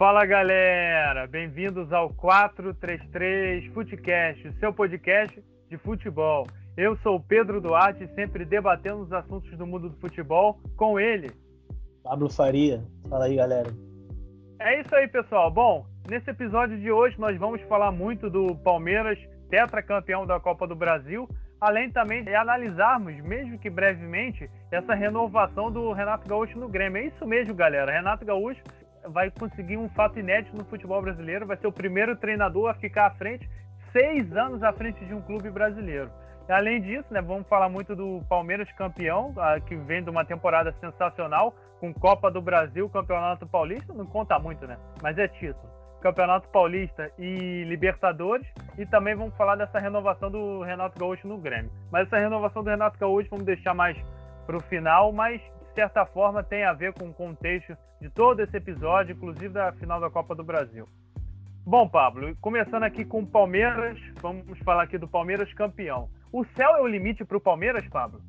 Fala galera, bem-vindos ao 433 Futecast, o seu podcast de futebol. Eu sou o Pedro Duarte e sempre debatendo os assuntos do mundo do futebol com ele. Pablo Faria, fala aí galera. É isso aí pessoal, bom, nesse episódio de hoje nós vamos falar muito do Palmeiras, tetracampeão da Copa do Brasil, além também de analisarmos, mesmo que brevemente, essa renovação do Renato Gaúcho no Grêmio. É isso mesmo galera, Renato Gaúcho vai conseguir um fato inédito no futebol brasileiro, vai ser o primeiro treinador a ficar à frente, 6 anos à frente de um clube brasileiro. E, além disso, vamos falar muito do Palmeiras campeão, que vem de uma temporada sensacional, com Copa do Brasil, Campeonato Paulista, não conta muito, mas é título. Campeonato Paulista e Libertadores, e também vamos falar dessa renovação do Renato Gaúcho no Grêmio. Mas essa renovação do Renato Gaúcho vamos deixar mais para o final, mas de certa forma tem a ver com o contexto de todo esse episódio, inclusive da final da Copa do Brasil. Bom, Pablo, começando aqui com o Palmeiras, vamos falar aqui do Palmeiras campeão. O céu é o limite para o Palmeiras, Pablo?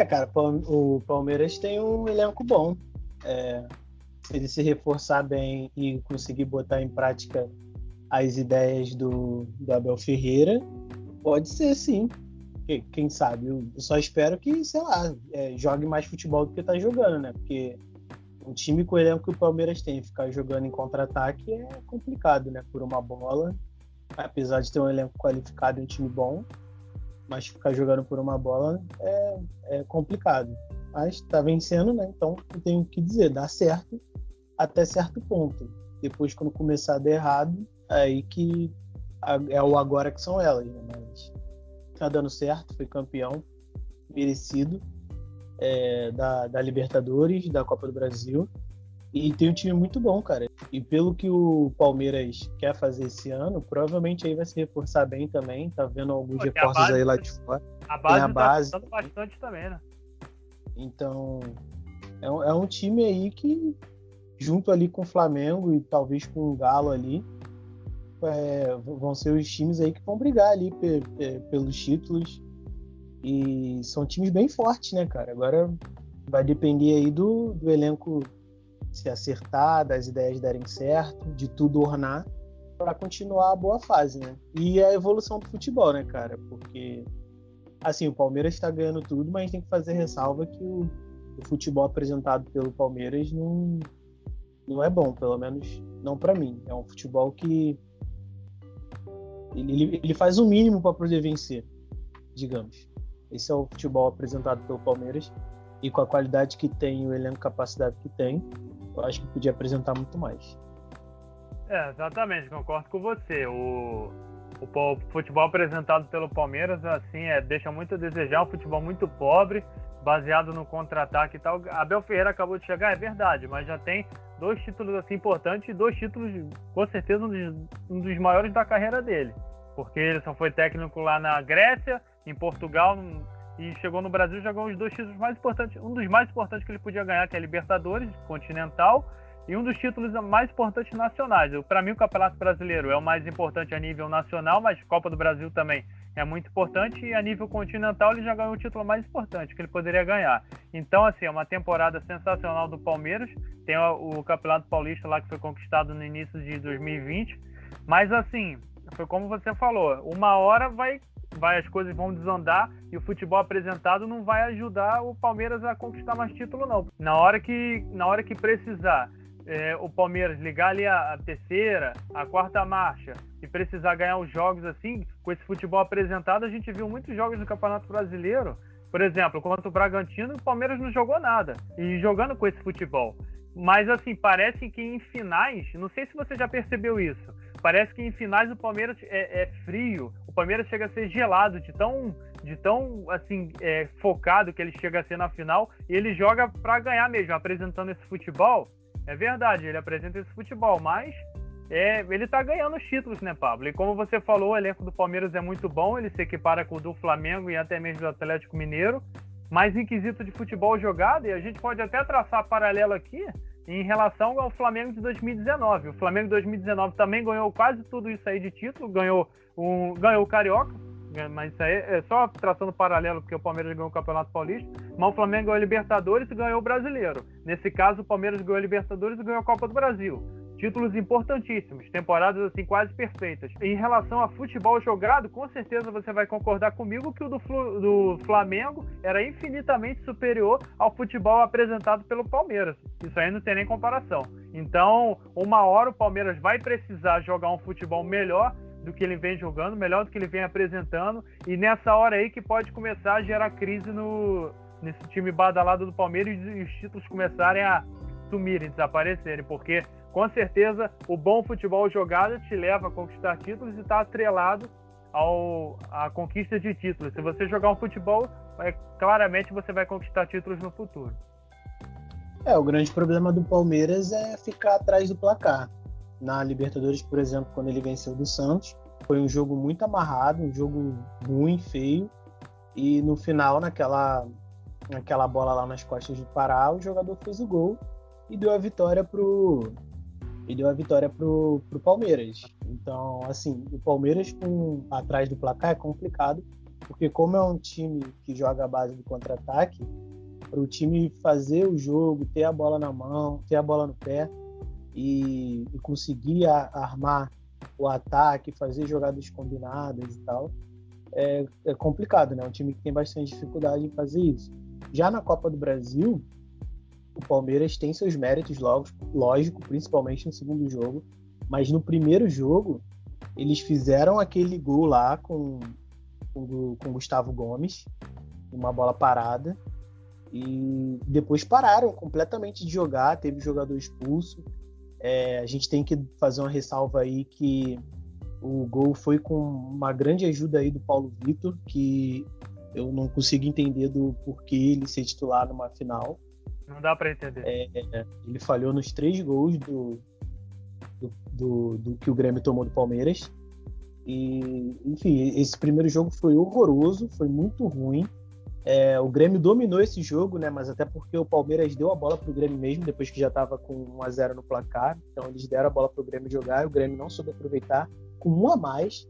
Cara, o Palmeiras tem um elenco bom. Se ele se reforçar bem e conseguir botar em prática as ideias do Abel Ferreira, pode ser sim. Quem sabe? Eu só espero que, sei lá, jogue mais futebol do que tá jogando, Porque um time com o elenco que o Palmeiras tem, ficar jogando em contra-ataque é complicado, Por uma bola, apesar de ter um elenco qualificado e um time bom, mas ficar jogando por uma bola é complicado. Mas tá vencendo, Então eu tenho que dizer, dá certo até certo ponto. Depois, quando começar a dar errado, aí que é o agora que são elas, Mas tá dando certo, foi campeão merecido da Libertadores, da Copa do Brasil, e tem um time muito bom, cara. E pelo que o Palmeiras quer fazer esse ano, provavelmente aí vai se reforçar bem também, tá vendo alguns reforços aí lá de fora. A base tá bastante também, Então, é um time aí que, junto ali com o Flamengo e talvez com o Galo ali, vão ser os times aí que vão brigar ali pelos títulos, e são times bem fortes, cara? Agora vai depender aí do elenco se acertar, das ideias darem certo, de tudo ornar para continuar a boa fase, E a evolução do futebol, cara? Porque, assim, o Palmeiras está ganhando tudo, mas tem que fazer ressalva que o futebol apresentado pelo Palmeiras não é bom, pelo menos não para mim. É um futebol que ele faz o mínimo para poder vencer, digamos. Esse é o futebol apresentado pelo Palmeiras, e com a qualidade que tem, o elenco, capacidade que tem, eu acho que podia apresentar muito mais. Exatamente, concordo com você. O futebol apresentado pelo Palmeiras, assim, deixa muito a desejar, um futebol muito pobre, baseado no contra-ataque e tal. Abel Ferreira acabou de chegar, é verdade, mas já tem 2 títulos assim importantes, e 2 títulos, com certeza, um dos maiores da carreira dele. Porque ele só foi técnico lá na Grécia, em Portugal, e chegou no Brasil, já ganhou os 2 títulos mais importantes, um dos mais importantes que ele podia ganhar, que é a Libertadores, Continental, e um dos títulos mais importantes nacionais. Para mim, o Campeonato Brasileiro é o mais importante a nível nacional, mas Copa do Brasil também é muito importante, e a nível continental ele já ganhou o título mais importante que ele poderia ganhar. Então, assim, é uma temporada sensacional do Palmeiras. Tem o Campeonato Paulista lá, que foi conquistado no início de 2020, mas, assim, foi como você falou, uma hora as coisas vão desandar, e o futebol apresentado não vai ajudar o Palmeiras a conquistar mais título, não. Na hora que precisar, o Palmeiras ligar ali a terceira, a quarta marcha, e precisar ganhar os jogos assim, com esse futebol apresentado, a gente viu muitos jogos do Campeonato Brasileiro, por exemplo, contra o Bragantino, o Palmeiras não jogou nada, e jogando com esse futebol. Mas, assim, parece que em finais, não sei se você já percebeu isso, parece que em finais o Palmeiras é frio, o Palmeiras chega a ser gelado, de tão assim, focado que ele chega a ser na final, e ele joga para ganhar mesmo, apresentando esse futebol. É verdade, ele apresenta esse futebol, mas ele tá ganhando os títulos, Pablo? E como você falou, o elenco do Palmeiras é muito bom, ele se equipara com o do Flamengo e até mesmo do Atlético Mineiro, mas em quesito de futebol jogado, e a gente pode até traçar paralelo aqui, em relação ao Flamengo de 2019. O Flamengo de 2019 também ganhou quase tudo isso aí de título, ganhou o Carioca, mas isso aí é só traçando paralelo, porque o Palmeiras ganhou o Campeonato Paulista, mas o Flamengo ganhou a Libertadores e ganhou o Brasileiro. Nesse caso, o Palmeiras ganhou a Libertadores e ganhou a Copa do Brasil. Títulos importantíssimos, temporadas assim quase perfeitas. Em relação a futebol jogado, com certeza você vai concordar comigo que o do Flamengo era infinitamente superior ao futebol apresentado pelo Palmeiras. Isso aí não tem nem comparação. Então, uma hora o Palmeiras vai precisar jogar um futebol melhor do que ele vem jogando, melhor do que ele vem apresentando, e nessa hora aí que pode começar a gerar crise nesse time badalado do Palmeiras e os títulos começarem a sumirem, desaparecerem, porque com certeza o bom futebol jogado te leva a conquistar títulos e está atrelado à conquista de títulos. Se você jogar um futebol, claramente você vai conquistar títulos no futuro. O grande problema do Palmeiras é ficar atrás do placar. Na Libertadores, por exemplo, quando ele venceu do Santos, foi um jogo muito amarrado, um jogo ruim, feio, e no final, naquela bola lá nas costas do Pará, o jogador fez o gol e deu a vitória pro Palmeiras. Então, assim, o Palmeiras atrás do placar é complicado, porque como é um time que joga a base do contra-ataque, para o time fazer o jogo, ter a bola na mão, ter a bola no pé e conseguir armar o ataque, fazer jogadas combinadas e tal, é complicado, né? É um time que tem bastante dificuldade em fazer isso. Já na Copa do Brasil, o Palmeiras tem seus méritos, lógico, principalmente no segundo jogo, mas no primeiro jogo eles fizeram aquele gol lá com Gustavo Gomes, uma bola parada, e depois pararam completamente de jogar, teve jogador expulso. A gente tem que fazer uma ressalva aí que o gol foi com uma grande ajuda aí do Paulo Vitor, que eu não consigo entender do porquê ele ser titular numa final. Não dá para entender. Ele falhou nos 3 gols do que o Grêmio tomou do Palmeiras. E, enfim, esse primeiro jogo foi horroroso, foi muito ruim. O Grêmio dominou esse jogo, né? Mas até porque o Palmeiras deu a bola pro Grêmio mesmo, depois que já estava com 1-0 no placar. Então eles deram a bola pro Grêmio jogar e o Grêmio não soube aproveitar com 1 a mais.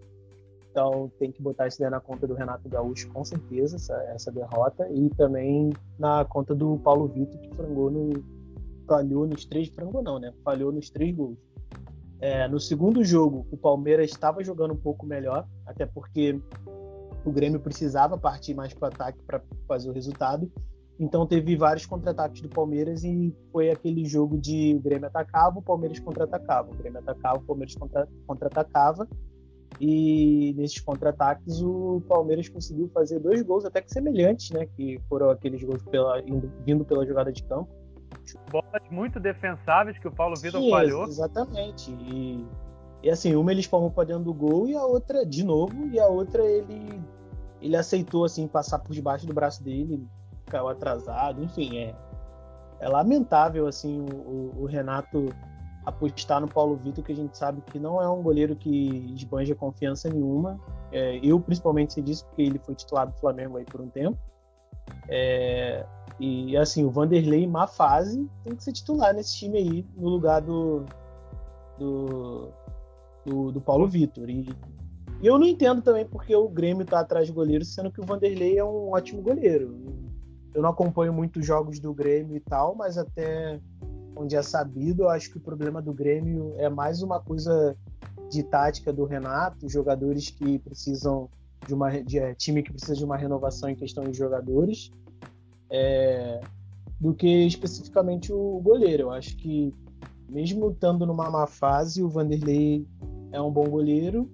Então tem que botar isso daí na conta do Renato Gaúcho, com certeza, essa derrota. E também na conta do Paulo Vitor, que falhou nos 3 gols. No segundo jogo, o Palmeiras estava jogando um pouco melhor, até porque o Grêmio precisava partir mais para o ataque para fazer o resultado. Então teve vários contra-ataques do Palmeiras e foi aquele jogo de o Grêmio atacava, o Palmeiras contra-atacava. O Grêmio atacava, o Palmeiras contra-atacava. E nesses contra-ataques o Palmeiras conseguiu fazer 2 gols até que semelhantes, né? Que foram aqueles gols vindo pela jogada de campo. Bolas muito defensáveis que o Paulo Vitor Sim, falhou. Exatamente. E assim, uma ele espalmou para dentro do gol e a outra, de novo, e a outra ele aceitou assim, passar por debaixo do braço dele, caiu atrasado, enfim, é lamentável assim o Renato apostar no Paulo Vitor, que a gente sabe que não é um goleiro que esbanja confiança nenhuma. Eu principalmente sei disso porque ele foi titular do Flamengo aí por um tempo. E assim, o Vanderlei em má fase tem que ser titular nesse time aí, no lugar do Paulo Vitor. E eu não entendo também porque o Grêmio tá atrás de goleiro, sendo que o Vanderlei é um ótimo goleiro. Eu não acompanho muitos jogos do Grêmio e tal, mas até onde é sabido, eu acho que o problema do Grêmio é mais uma coisa de tática do Renato, jogadores que precisam time que precisa de uma renovação em questão de jogadores, do que especificamente o goleiro. Eu acho que mesmo estando numa má fase, o Vanderlei é um bom goleiro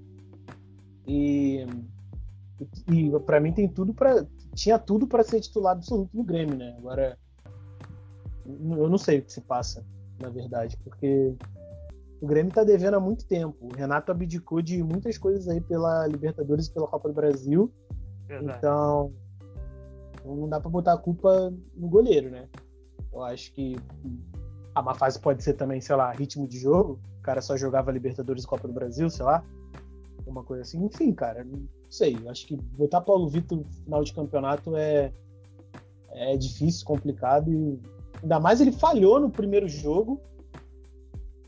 e para mim tinha tudo para ser titular absoluto no Grêmio, né? Agora eu não sei o que se passa, na verdade, porque o Grêmio tá devendo há muito tempo. O Renato abdicou de muitas coisas aí pela Libertadores e pela Copa do Brasil. Verdade. Então não dá para botar a culpa no goleiro, né? Eu acho que a má fase pode ser também, sei lá, ritmo de jogo. O cara só jogava Libertadores e Copa do Brasil, sei lá. Uma coisa assim. Enfim, cara, não sei. Acho que botar Paulo Vitor no final de campeonato é difícil, complicado. E ainda mais ele falhou no primeiro jogo,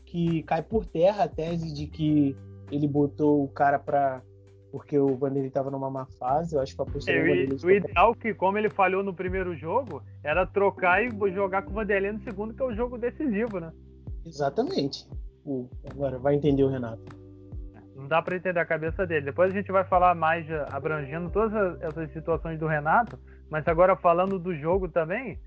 que cai por terra a tese de que ele botou o cara para porque o Vanderlei estava numa má fase. Eu acho que a postura do Vanderlei... O ideal que, como ele falhou no primeiro jogo, era trocar e jogar com o Vanderlei no segundo, que é o jogo decisivo, né? Exatamente. Agora vai entender o Renato. Não dá para entender a cabeça dele. Depois a gente vai falar mais, abrangendo todas essas situações do Renato, mas agora falando do jogo também,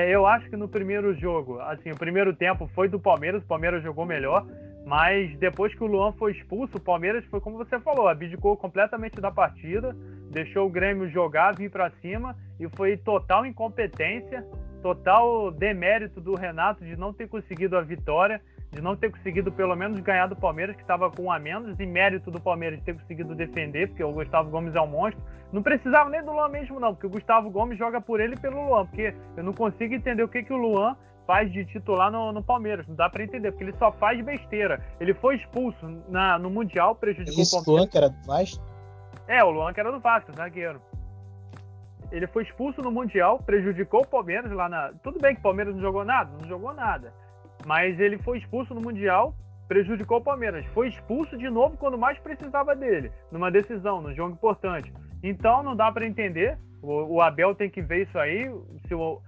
eu acho que no primeiro jogo, assim, o primeiro tempo foi do Palmeiras, o Palmeiras jogou melhor, mas depois que o Luan foi expulso, o Palmeiras foi como você falou, abdicou completamente da partida, deixou o Grêmio jogar, vir para cima, e foi total incompetência, total demérito do Renato de não ter conseguido a vitória, de não ter conseguido pelo menos ganhar do Palmeiras, que estava com um a menos, e mérito do Palmeiras de ter conseguido defender, porque o Gustavo Gomes é um monstro. Não precisava nem do Luan mesmo não, porque o Gustavo Gomes joga por ele e pelo Luan, porque eu não consigo entender o que o Luan faz de titular no Palmeiras, não dá para entender, porque ele só faz besteira. Ele foi expulso no Mundial, prejudicou o Palmeiras. O Luan que era do Vasco? O Luan que era do Vasco, zagueiro. Ele foi expulso no Mundial, prejudicou o Palmeiras lá Tudo bem que o Palmeiras não jogou nada. Mas ele foi expulso no Mundial, prejudicou o Palmeiras. Foi expulso de novo quando mais precisava dele, numa decisão, num jogo importante. Então não dá para entender. O Abel tem que ver isso aí, se o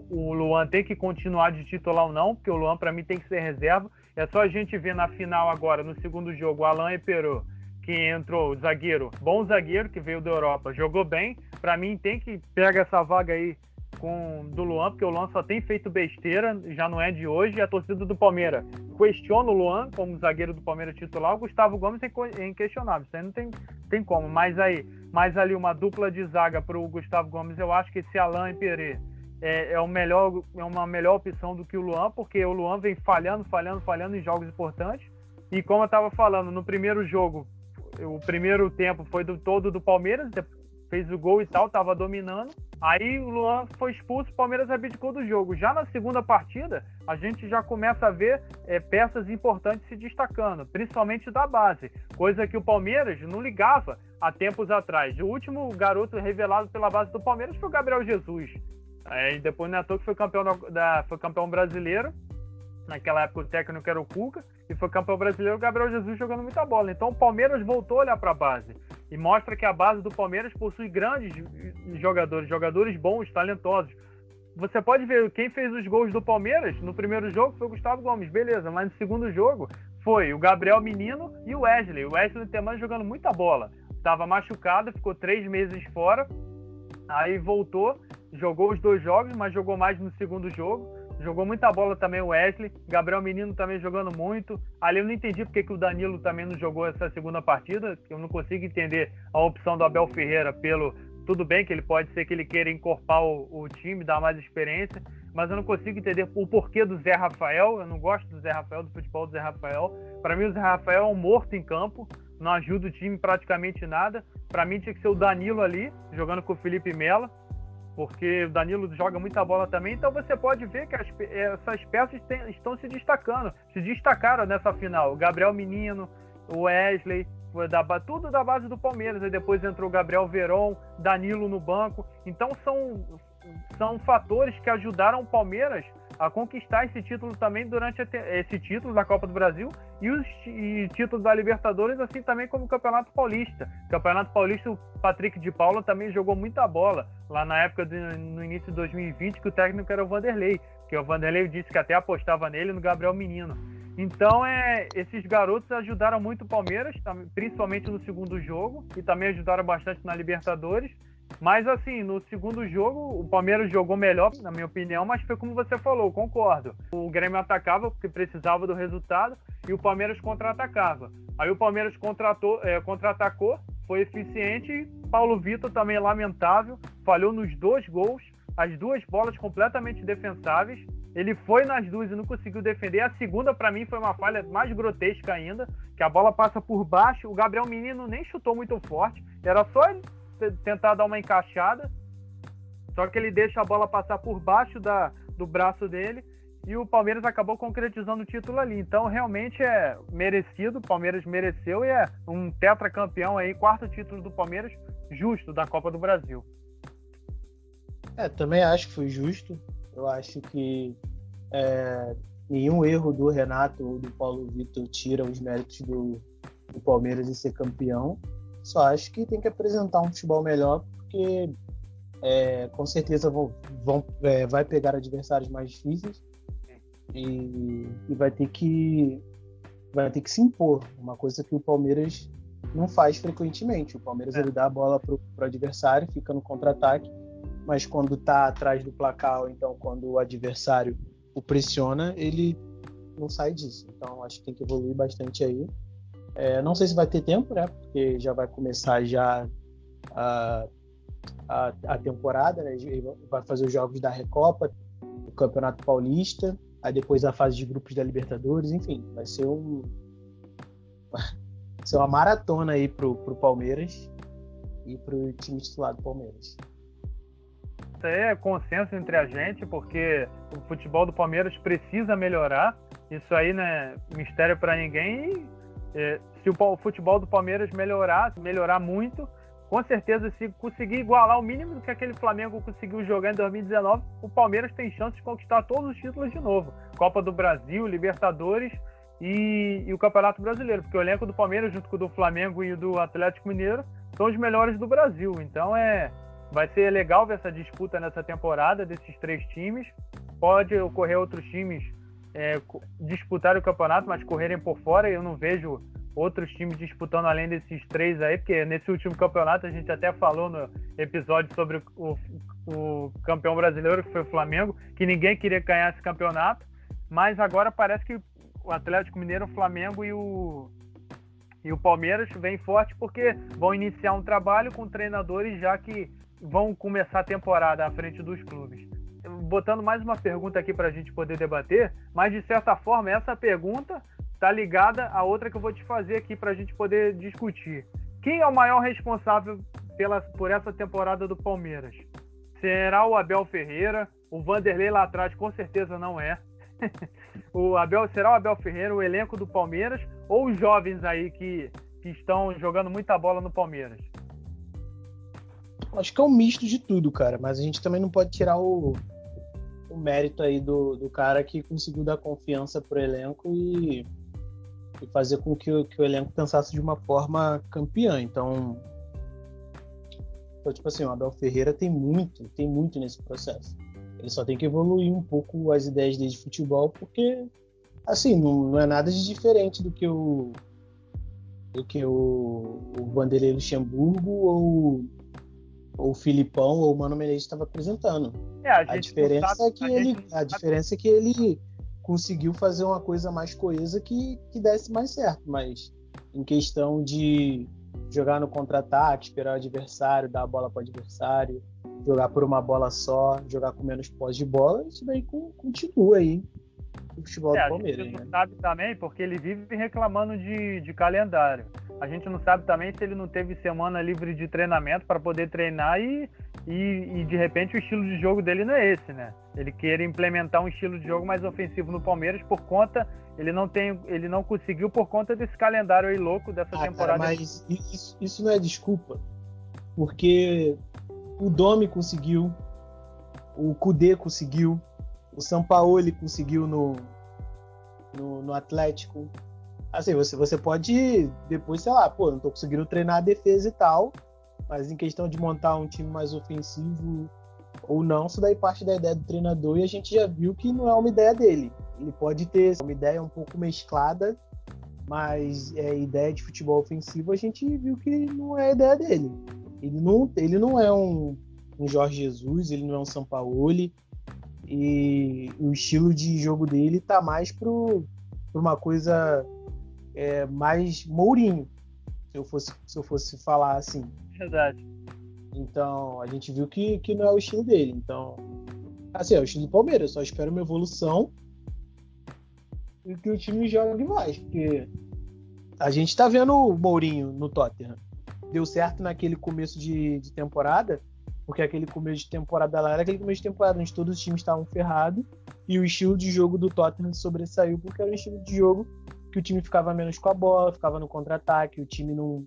Luan tem que continuar de titular ou não, porque o Luan para mim tem que ser reserva. É só a gente ver na final agora, no segundo jogo, o Alain Perot, que entrou, bom zagueiro, que veio da Europa, jogou bem. Para mim tem que pegar essa vaga aí do Luan, porque o Luan só tem feito besteira, já não é de hoje, e a torcida do Palmeiras questiona o Luan como zagueiro do Palmeiras titular. O Gustavo Gomes é inquestionável, isso aí não tem como, mas ali uma dupla de zaga para o Gustavo Gomes, eu acho que esse Alain Perret é uma melhor opção do que o Luan, porque o Luan vem falhando em jogos importantes, e como eu estava falando, no primeiro jogo, o primeiro tempo foi todo do Palmeiras, fez o gol e tal, estava dominando. Aí o Luan foi expulso, o Palmeiras abdicou do jogo. Já na segunda partida, a gente já começa a ver peças importantes se destacando, principalmente da base, coisa que o Palmeiras não ligava há tempos atrás. O último garoto revelado pela base do Palmeiras foi o Gabriel Jesus. E depois não é à toa que foi campeão brasileiro. Naquela época o técnico era o Cuca, e foi campeão brasileiro o Gabriel Jesus jogando muita bola. Então o Palmeiras voltou a olhar para a base e mostra que a base do Palmeiras possui grandes jogadores bons, talentosos. Você pode ver quem fez os gols do Palmeiras no primeiro jogo foi o Gustavo Gomes, beleza, mas no segundo jogo foi o Gabriel Menino e o Wesley. O Wesley Temano jogando muita bola, estava machucado, ficou 3 meses fora, aí voltou, jogou os 2 jogos, mas jogou mais no segundo jogo. Jogou muita bola também o Wesley, Gabriel Menino também jogando muito. Ali eu não entendi porque que o Danilo também não jogou essa segunda partida. Eu não consigo entender a opção do Abel Ferreira tudo bem que ele pode ser que ele queira encorpar o time, dar mais experiência, mas eu não consigo entender o porquê do Zé Rafael. Eu não gosto do Zé Rafael, do futebol do Zé Rafael. Para mim o Zé Rafael é um morto em campo, não ajuda o time praticamente nada. Para mim tinha que ser o Danilo ali, jogando com o Felipe Melo, porque o Danilo joga muita bola também. Então você pode ver que essas peças estão se destacaram nessa final. O Gabriel Menino, o Wesley, tudo da base do Palmeiras. Aí depois entrou o Gabriel Veron, Danilo no banco. Então são fatores que ajudaram o Palmeiras a conquistar esse título também durante esse título da Copa do Brasil e títulos da Libertadores, assim também como o Campeonato Paulista. Campeonato Paulista, o Patrick de Paula também jogou muita bola, lá na época no início de 2020, que o técnico era o Vanderlei, que o Vanderlei disse que até apostava nele, no Gabriel Menino. Então esses garotos ajudaram muito o Palmeiras, principalmente no segundo jogo, e também ajudaram bastante na Libertadores. Mas assim, no segundo jogo, o Palmeiras jogou melhor, na minha opinião, mas foi como você falou, concordo. O Grêmio atacava porque precisava do resultado e o Palmeiras contra-atacava. Aí o Palmeiras contra-atacou, foi eficiente. Paulo Vitor também lamentável, falhou nos 2 gols, as 2 bolas completamente defensáveis. Ele foi nas 2 e não conseguiu defender. A segunda, para mim, foi uma falha mais grotesca ainda, que a bola passa por baixo. O Gabriel Menino nem chutou muito forte, era só ele tentar dar uma encaixada, só que ele deixa a bola passar por baixo do braço dele, e o Palmeiras acabou concretizando o título ali. Então realmente é merecido, o Palmeiras mereceu, e é um tetracampeão aí, 4º título do Palmeiras, justo, da Copa do Brasil. Também acho que foi justo. Eu acho que nenhum erro do Renato ou do Paulo Vitor tira os méritos do Palmeiras em ser campeão. Só acho que tem que apresentar um futebol melhor, porque com certeza vai pegar adversários mais difíceis e vai ter que se impor, uma coisa que o Palmeiras não faz frequentemente. O Palmeiras ele dá a bola pro adversário, fica no contra-ataque, mas quando tá atrás do placar, ou então quando o adversário o pressiona, ele não sai disso. Então acho que tem que evoluir bastante aí. Não sei se vai ter tempo, né? Porque já vai começar já a temporada, né? Vai fazer os jogos da Recopa, o Campeonato Paulista, aí depois a fase de grupos da Libertadores, enfim, vai ser uma maratona aí pro Palmeiras e pro time titular do Palmeiras. Isso aí é consenso entre a gente, porque o futebol do Palmeiras precisa melhorar. Isso aí não é mistério para ninguém. Se o futebol do Palmeiras melhorar muito, com certeza, se conseguir igualar o mínimo do que aquele Flamengo conseguiu jogar em 2019, o Palmeiras tem chance de conquistar todos os títulos de novo. Copa do Brasil, Libertadores e o Campeonato Brasileiro, porque o elenco do Palmeiras, junto com o do Flamengo e o do Atlético Mineiro, são os melhores do Brasil. Então vai ser legal ver essa disputa nessa temporada desses 3 times. Pode ocorrer outros times disputarem o campeonato, mas correrem por fora. Eu não vejo outros times disputando além desses 3 aí, porque nesse último campeonato a gente até falou no episódio sobre o campeão brasileiro, que foi o Flamengo, que ninguém queria ganhar esse campeonato, mas agora parece que o Atlético Mineiro, o Flamengo e o Palmeiras vêm forte, porque vão iniciar um trabalho com treinadores já que vão começar a temporada à frente dos clubes. Botando mais uma pergunta aqui para a gente poder debater, mas de certa forma essa pergunta está ligada a outra que eu vou te fazer aqui para a gente poder discutir. Quem é o maior responsável por essa temporada do Palmeiras? Será o Abel Ferreira? O Vanderlei lá atrás com certeza não é. Será o Abel Ferreira, o elenco do Palmeiras, ou os jovens aí que estão jogando muita bola no Palmeiras? Acho que é um misto de tudo, cara, mas a gente também não pode tirar o mérito aí do cara que conseguiu dar confiança pro elenco e fazer com que o elenco pensasse de uma forma campeã. Então, tipo assim, o Abel Ferreira tem muito nesse processo. Ele só tem que evoluir um pouco as ideias dele de futebol, porque, assim, não é nada de diferente do que o Vanderlei Luxemburgo ou o Filipão ou o Mano Menezes estava apresentando. A diferença é que ele conseguiu fazer uma coisa mais coesa que desse mais certo, mas em questão de jogar no contra-ataque, esperar o adversário, dar a bola para o adversário, jogar por uma bola só, jogar com menos posse de bola, isso daí continua aí o futebol do Palmeiras. A gente não sabe também, porque ele vive reclamando de calendário. A gente não sabe também se ele não teve semana livre de treinamento para poder treinar e de repente o estilo de jogo dele não é esse, né? Ele quer implementar um estilo de jogo mais ofensivo no Palmeiras ele não conseguiu por conta desse calendário aí louco dessa temporada. Cara, mas isso não é desculpa, porque o Domi conseguiu, o Kudê conseguiu, o Sampaoli conseguiu no Atlético. Assim, você pode depois, sei lá, não tô conseguindo treinar a defesa e tal, mas em questão de montar um time mais ofensivo ou não, isso daí parte da ideia do treinador e a gente já viu que não é uma ideia dele. Ele pode ter uma ideia um pouco mesclada, mas a ideia de futebol ofensivo a gente viu que não é a ideia dele. Ele não é um Jorge Jesus, ele não é um Sampaoli, e o estilo de jogo dele tá mais pra uma coisa mais Mourinho, se eu fosse falar assim. Verdade. Então, a gente viu que não é o estilo dele. Então, assim, é o estilo do Palmeiras. Eu só espero uma evolução e que o time jogue mais. Porque a gente tá vendo o Mourinho no Tottenham. Deu certo naquele começo de temporada, porque aquele começo de temporada lá era aquele começo de temporada onde todos os times estavam ferrados e o estilo de jogo do Tottenham sobressaiu, porque era um estilo de jogo que o time ficava menos com a bola, ficava no contra-ataque, o time não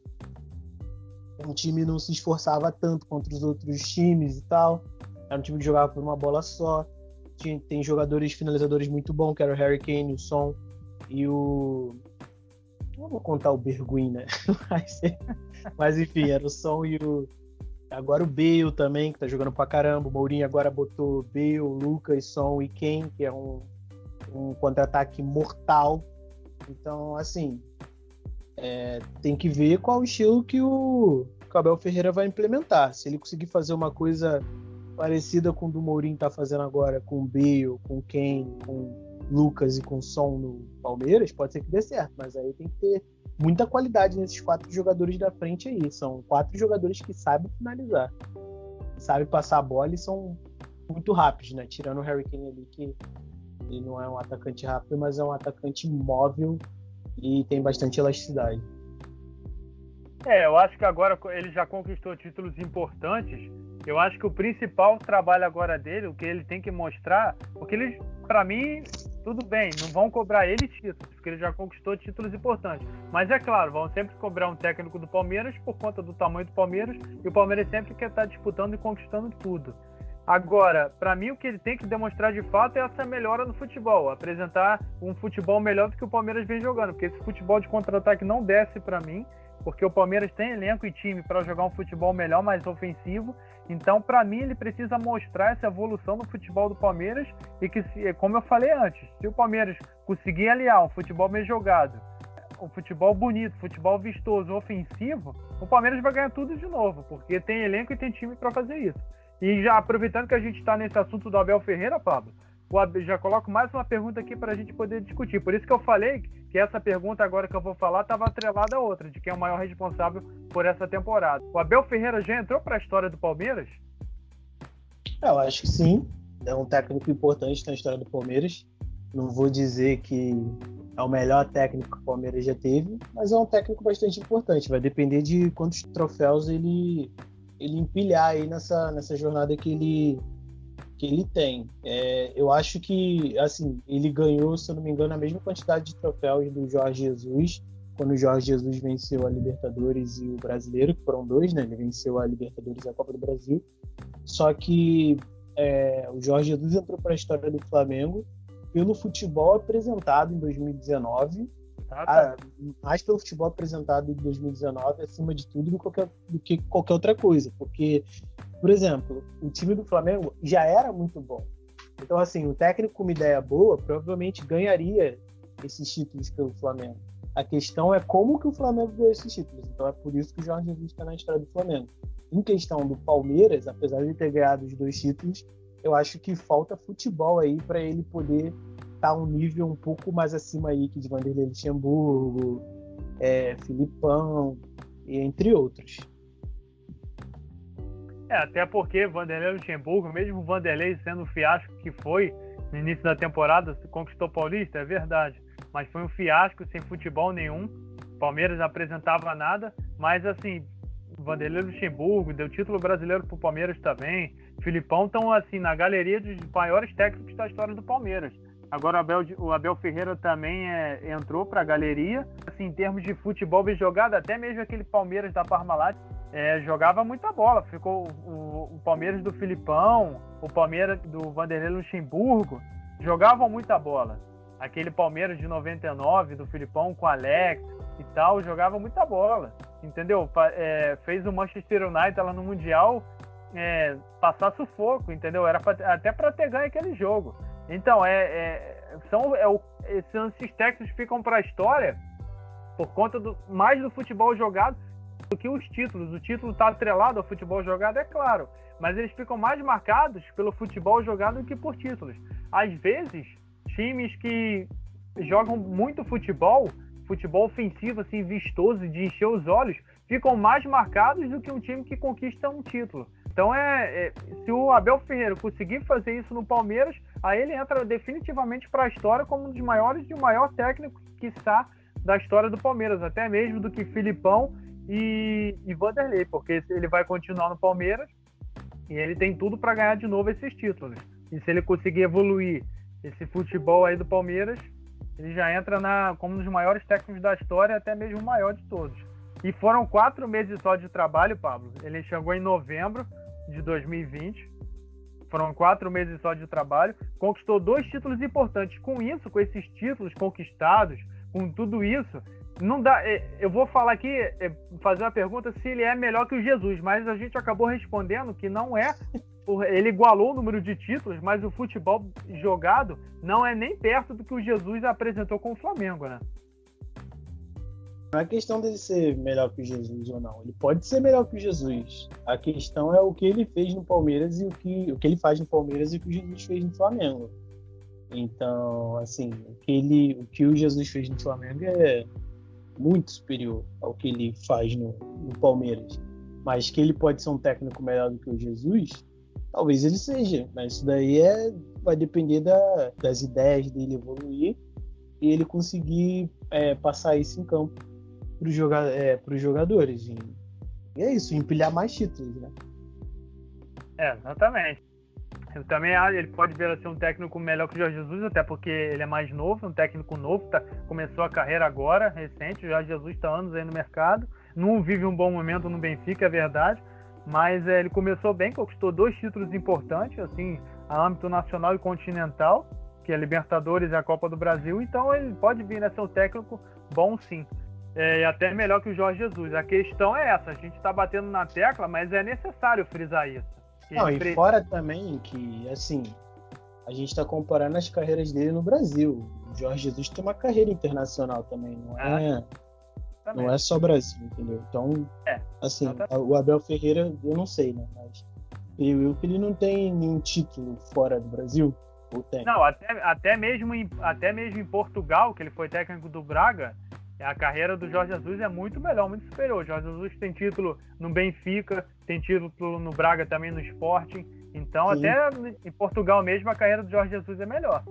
se esforçava tanto contra os outros times e tal. Era um time que jogava por uma bola só. Tem jogadores finalizadores muito bons, que era o Harry Kane, o Son e o... Não vou contar o Bergwijn, né? Mas enfim, era o Son e o... Agora o Bale também, que tá jogando pra caramba. O Mourinho agora botou Bale, Lucas, Son e Kane, que é um contra-ataque mortal. Então, assim, tem que ver qual o estilo que o Abel Ferreira vai implementar. Se ele conseguir fazer uma coisa parecida com o do Mourinho tá fazendo agora, com o Bale, com o Kane, com o Lucas e com o Son no Palmeiras, pode ser que dê certo, mas aí tem que ter muita qualidade nesses 4 jogadores da frente aí. São 4 jogadores que sabem finalizar, sabem passar a bola e são muito rápidos, né? Tirando o Harry Kane ali, que ele não é um atacante rápido, mas é um atacante móvel e tem bastante elasticidade. Eu acho que agora ele já conquistou títulos importantes. Eu acho que o principal trabalho agora dele, o que ele tem que mostrar, porque ele, para mim, tudo bem, não vão cobrar ele títulos, porque ele já conquistou títulos importantes. Mas é claro, vão sempre cobrar um técnico do Palmeiras por conta do tamanho do Palmeiras, e o Palmeiras sempre quer estar disputando e conquistando tudo. Agora, para mim, o que ele tem que demonstrar de fato é essa melhora no futebol, apresentar um futebol melhor do que o Palmeiras vem jogando, porque esse futebol de contra-ataque não desce para mim, porque o Palmeiras tem elenco e time para jogar um futebol melhor, mais ofensivo. Então, para mim, ele precisa mostrar essa evolução no futebol do Palmeiras e que, como eu falei antes, se o Palmeiras conseguir aliar um futebol bem jogado, um futebol bonito, futebol vistoso, ofensivo, o Palmeiras vai ganhar tudo de novo, porque tem elenco e tem time para fazer isso. E já aproveitando que a gente está nesse assunto do Abel Ferreira, Pablo, já coloco mais uma pergunta aqui para a gente poder discutir. Por isso que eu falei que essa pergunta agora que eu vou falar estava atrelada a outra, de quem é o maior responsável por essa temporada. O Abel Ferreira já entrou para a história do Palmeiras? Eu acho que sim. É um técnico importante na história do Palmeiras. Não vou dizer que é o melhor técnico que o Palmeiras já teve, mas é um técnico bastante importante. Vai depender de quantos troféus ele empilhar aí nessa jornada que ele tem. Eu acho que, assim, ele ganhou, se eu não me engano, a mesma quantidade de troféus do Jorge Jesus, quando o Jorge Jesus venceu a Libertadores e o Brasileiro, que foram 2, né? Ele venceu a Libertadores e a Copa do Brasil. Só que o Jorge Jesus entrou para a história do Flamengo pelo futebol apresentado em 2019, mais pelo futebol apresentado em 2019, acima de tudo, do que qualquer outra coisa. Porque, por exemplo, o time do Flamengo já era muito bom. Então, assim, o técnico com uma ideia boa provavelmente ganharia esses títulos pelo Flamengo. A questão é como que o Flamengo ganhou esses títulos. Então, é por isso que o Jorge Jesus está na história do Flamengo. Em questão do Palmeiras, apesar de ter ganhado os 2 títulos, eu acho que falta futebol aí para ele poder estar um nível um pouco mais acima aí que de Vanderlei Luxemburgo, Filipão, e entre outros. Até porque Vanderlei Luxemburgo, mesmo o Vanderlei sendo o fiasco que foi no início da temporada, conquistou o Paulista, é verdade, mas foi um fiasco sem futebol nenhum. Palmeiras não apresentava nada, mas assim, Vanderlei Luxemburgo deu título brasileiro pro Palmeiras também. Filipão estão assim na galeria dos maiores técnicos da história do Palmeiras. Agora o Abel Ferreira também entrou para a galeria. Assim, em termos de futebol bem jogado, até mesmo aquele Palmeiras da Parmalat jogava muita bola. Ficou o Palmeiras do Filipão, o Palmeiras do Vanderlei Luxemburgo, jogavam muita bola. Aquele Palmeiras de 99 do Filipão com Alex e tal, jogava muita bola, entendeu? Fez o Manchester United lá no Mundial passar sufoco, entendeu? Era até para ter ganho aquele jogo. Então, esses técnicos ficam para a história por conta mais do futebol jogado do que os títulos. O título está atrelado ao futebol jogado, é claro, mas eles ficam mais marcados pelo futebol jogado do que por títulos. Às vezes, times que jogam muito futebol ofensivo, assim, vistoso, de encher os olhos, ficam mais marcados do que um time que conquista um título. Então, se o Abel Ferreira conseguir fazer isso no Palmeiras, aí ele entra definitivamente para a história como um dos maiores e o maior técnico, quiçá, da história do Palmeiras, até mesmo do que Filipão e Vanderlei, porque ele vai continuar no Palmeiras e ele tem tudo para ganhar de novo esses títulos. E se ele conseguir evoluir esse futebol aí do Palmeiras, ele já entra como um dos maiores técnicos da história, até mesmo o maior de todos. E foram 4 meses só de trabalho, Pablo. Ele chegou em novembro de 2020. Foram 4 meses só de trabalho. Conquistou 2 títulos importantes. Com isso, com esses títulos conquistados, com tudo isso, não dá. Eu vou falar aqui, fazer uma pergunta se ele é melhor que o Jesus, mas a gente acabou respondendo que não é. Ele igualou o número de títulos, mas o futebol jogado não é nem perto do que o Jesus apresentou com o Flamengo, né? Não é questão dele ser melhor que o Jesus ou não. Ele pode ser melhor que o Jesus. A questão é o que ele fez no Palmeiras e o que ele faz no Palmeiras e o que o Jesus fez no Flamengo. Então, assim, o que o Jesus fez no Flamengo é muito superior ao que ele faz no Palmeiras. Mas que ele pode ser um técnico melhor do que o Jesus, talvez ele seja. Mas isso daí vai depender das ideias dele evoluir e ele conseguir passar isso em campo para os jogadores. E é isso, empilhar mais títulos, né? Exatamente. Eu também ele pode vir a ser um técnico melhor que o Jorge Jesus, até porque ele é mais novo, um técnico novo, começou a carreira agora, recente. O Jorge Jesus está anos aí no mercado, não vive um bom momento no Benfica, é verdade, mas ele começou bem, conquistou 2 títulos importantes, assim, a âmbito nacional e continental, que é a Libertadores e a Copa do Brasil, então ele pode vir a ser um técnico bom, sim. E até melhor que o Jorge Jesus. A questão é essa, a gente está batendo na tecla, mas é necessário frisar isso. Não, e fora também que, assim, a gente está comparando as carreiras dele no Brasil. O Jorge Jesus tem uma carreira internacional também, não é só Brasil, entendeu? Então, assim, o Abel Ferreira, eu não sei, né? Mas que ele não tem nenhum título fora do Brasil, ou tem? Não, até mesmo em Portugal, que ele foi técnico do Braga, a carreira do Jorge Jesus é muito melhor, muito superior. O Jorge Jesus tem título no Benfica, tem título no Braga também, no Sporting. Então, sim, até em Portugal mesmo, a carreira do Jorge Jesus é melhor.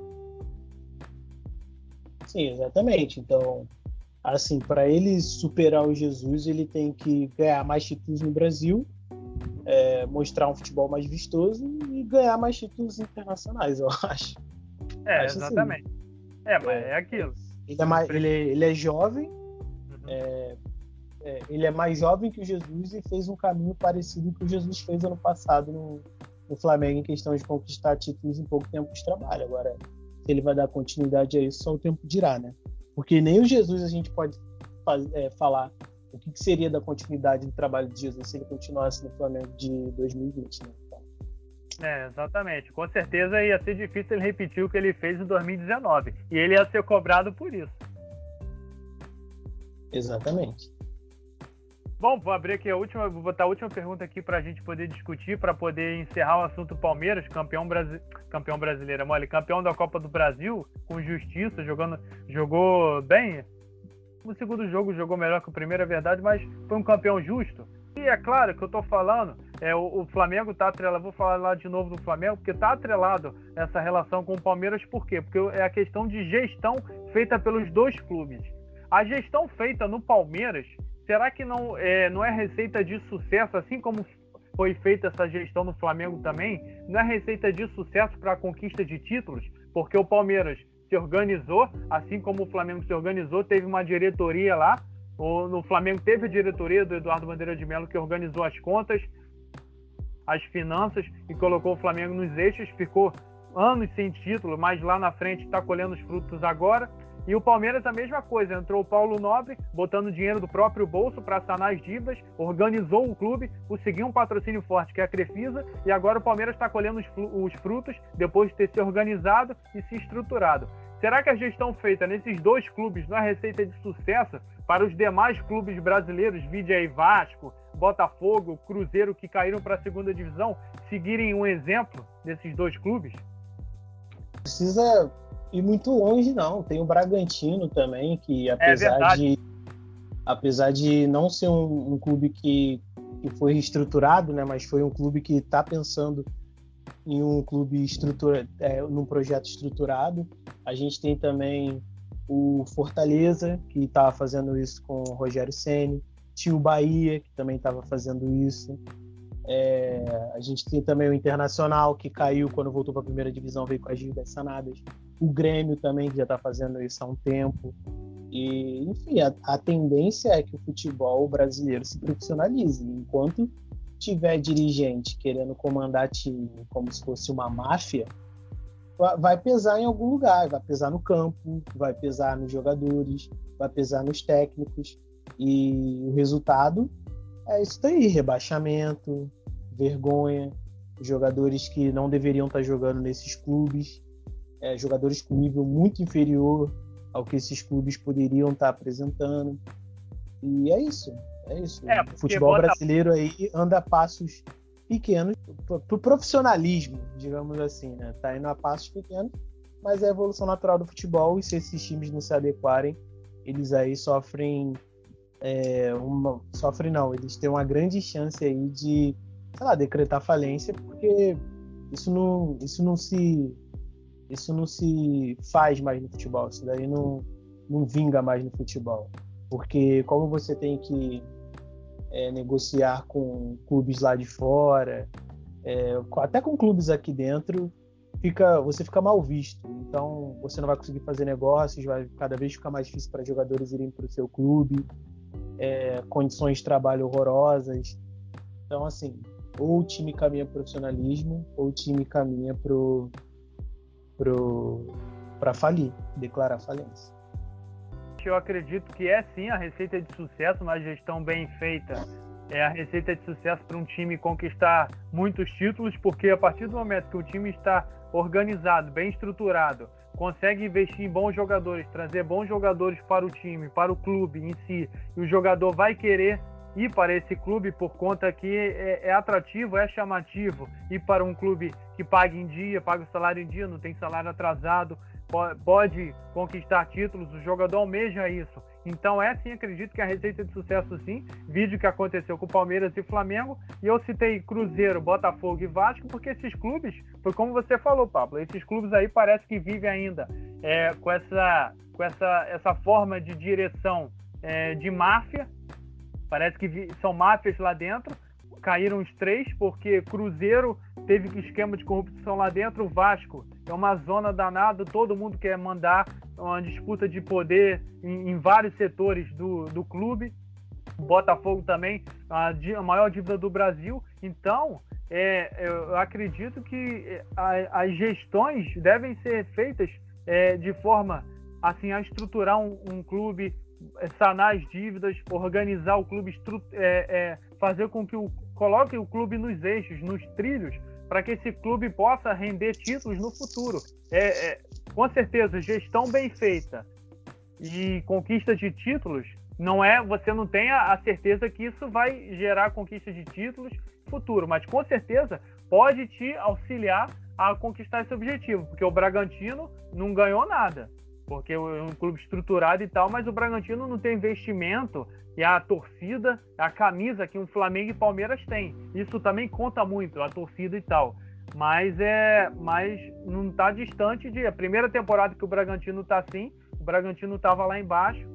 Sim, exatamente. Então, assim, para ele superar o Jesus, ele tem que ganhar mais títulos no Brasil, mostrar um futebol mais vistoso e ganhar mais títulos internacionais, eu acho. Exatamente. Assim, mas é aquilo. Ele é jovem, ele é mais jovem que o Jesus e fez um caminho parecido com o que o Jesus fez ano passado no Flamengo, em questão de conquistar títulos em pouco tempo de trabalho. Agora, se ele vai dar continuidade a isso, só o tempo dirá, né? Porque nem o Jesus a gente pode falar o que seria da continuidade do trabalho de Jesus se ele continuasse no Flamengo de 2020, né? Exatamente. Com certeza ia ser difícil ele repetir o que ele fez em 2019. E ele ia ser cobrado por isso. Exatamente. Bom, vou abrir aqui vou botar a última pergunta aqui para a gente poder discutir, para poder encerrar o assunto Palmeiras, campeão brasileiro, campeão da Copa do Brasil, com justiça, jogou bem. No segundo jogo jogou melhor que o primeiro, é verdade, mas foi um campeão justo. E é claro que eu tô falando, o Flamengo tá atrelado, vou falar lá de novo do Flamengo, porque tá atrelado essa relação com o Palmeiras, por quê? Porque é a questão de gestão feita pelos 2 clubes. A gestão feita no Palmeiras, será que não é receita de sucesso, assim como foi feita essa gestão no Flamengo também? Não é receita de sucesso para a conquista de títulos? Porque o Palmeiras se organizou, assim como o Flamengo se organizou, teve uma diretoria lá. No Flamengo teve a diretoria do Eduardo Bandeira de Mello, que organizou as contas, as finanças e colocou o Flamengo nos eixos. Ficou anos sem título, mas lá na frente está colhendo os frutos agora. E o Palmeiras a mesma coisa, entrou o Paulo Nobre botando dinheiro do próprio bolso para sanar as dívidas, organizou o clube, conseguiu um patrocínio forte que é a Crefisa, e agora o Palmeiras está colhendo os frutos depois de ter se organizado e se estruturado. Será que a gestão feita nesses 2 clubes não é receita de sucesso para os demais clubes brasileiros, vide aí Vasco, Botafogo, Cruzeiro, que caíram para a 2ª divisão, seguirem um exemplo desses 2 clubes? Precisa ir muito longe, não. Tem o Bragantino também, que apesar de não ser um clube que foi reestruturado, né, mas foi um clube que está pensando em um clube num projeto estruturado. A gente tem também o Fortaleza, que estava fazendo isso com o Rogério Ceni. Tinha o Bahia, que também estava fazendo isso. A gente tem também o Internacional, que caiu quando voltou para a 1ª divisão, veio com as dívidas sanadas. O Grêmio também, que já está fazendo isso há um tempo. E, enfim, a tendência é que o futebol brasileiro se profissionalize. Enquanto tiver dirigente querendo comandar time como se fosse uma máfia, vai pesar em algum lugar, vai pesar no campo, vai pesar nos jogadores, vai pesar nos técnicos, e o resultado é isso daí: rebaixamento, vergonha, jogadores que não deveriam estar jogando nesses clubes, jogadores com nível muito inferior ao que esses clubes poderiam estar apresentando. E é isso. O futebol brasileiro aí anda a passos pequenos pro profissionalismo, digamos assim, né? Tá indo a passos pequenos, mas é a evolução natural do futebol, e se esses times não se adequarem, eles aí sofrem eles têm uma grande chance aí de, sei lá, decretar falência, porque isso não se faz mais no futebol, isso daí não vinga mais no futebol, porque como você tem que negociar com clubes lá de fora, até com clubes aqui dentro, você fica mal visto, então você não vai conseguir fazer negócios, vai cada vez ficar mais difícil para jogadores irem para o seu clube, condições de trabalho horrorosas. Então, assim, ou o time caminha para o profissionalismo, ou o time caminha para falir, declarar falência. Eu acredito que é sim a receita de sucesso, uma gestão bem feita. É a receita de sucesso para um time conquistar muitos títulos, porque a partir do momento que o time está organizado, bem estruturado, consegue investir em bons jogadores, trazer bons jogadores para o time, para o clube em si, e o jogador vai querer ir para esse clube por conta que é atrativo, é chamativo, ir para um clube que paga em dia, paga o salário em dia, não tem salário atrasado, pode conquistar títulos, o jogador almeja isso. Então sim, acredito que a receita de sucesso sim, vídeo que aconteceu com o Palmeiras e Flamengo, e eu citei Cruzeiro, Botafogo e Vasco, porque esses clubes, foi como você falou, Pablo, esses clubes aí parece que vivem ainda com essa forma de direção de máfia, parece que são máfias lá dentro. Caíram os três, porque Cruzeiro teve esquema de corrupção lá dentro, o Vasco é uma zona danada, todo mundo quer mandar, uma disputa de poder em vários setores do clube. O Botafogo também, a maior dívida do Brasil. Então, eu acredito que as gestões devem ser feitas de forma assim, a estruturar um clube, sanar as dívidas, organizar o clube, fazer com que coloque o clube nos eixos, nos trilhos, para que esse clube possa render títulos no futuro. Com certeza, gestão bem feita e conquista de títulos, você não tem a certeza que isso vai gerar conquista de títulos no futuro, mas com certeza pode te auxiliar a conquistar esse objetivo, porque o Bragantino não ganhou nada, porque é um clube estruturado e tal, mas o Bragantino não tem investimento, e a torcida, a camisa que o Flamengo e Palmeiras têm. Isso também conta muito, a torcida e tal. Mas não está distante a primeira temporada que o Bragantino está assim, o Bragantino estava lá embaixo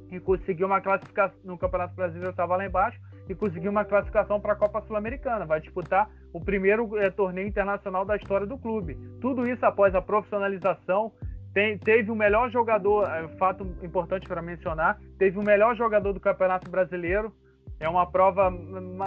e conseguiu uma classificação no Campeonato Brasileiro, estava lá embaixo e conseguiu uma classificação para a Copa Sul-Americana. Vai disputar o primeiro torneio internacional da história do clube. Tudo isso após a profissionalização. Teve o melhor jogador, fato importante para mencionar, teve o melhor jogador do Campeonato Brasileiro. É uma prova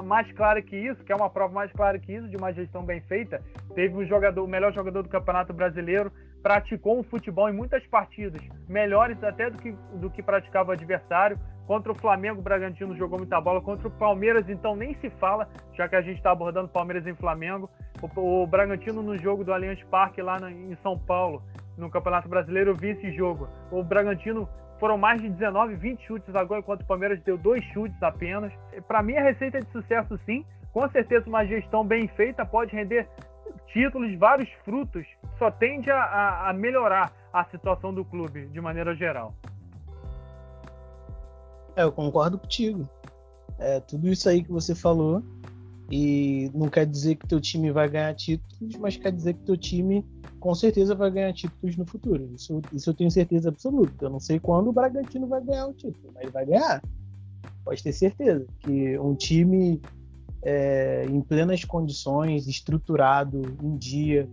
mais clara que isso, de uma gestão bem feita. Teve o melhor jogador do Campeonato Brasileiro, praticou um futebol em muitas partidas, melhores até do que praticava o adversário. Contra o Flamengo, o Bragantino jogou muita bola. Contra o Palmeiras, então, nem se fala, já que a gente está abordando Palmeiras e Flamengo. O Bragantino, no jogo do Allianz Parque, lá em São Paulo, no Campeonato Brasileiro, eu vi esse jogo. O Bragantino foram mais de 19, 20 chutes agora, enquanto o Palmeiras deu 2 chutes apenas. Para mim, a receita de sucesso, sim. Com certeza, uma gestão bem feita pode render títulos, vários frutos. Só tende a melhorar a situação do clube, de maneira geral. Eu concordo contigo. Tudo isso aí que você falou. E não quer dizer que teu time vai ganhar títulos, mas quer dizer que teu time com certeza vai ganhar títulos no futuro. Isso eu tenho certeza absoluta. Eu não sei quando o Bragantino vai ganhar o título, mas vai ganhar. Pode ter certeza que um time em plenas condições, estruturado, em dia,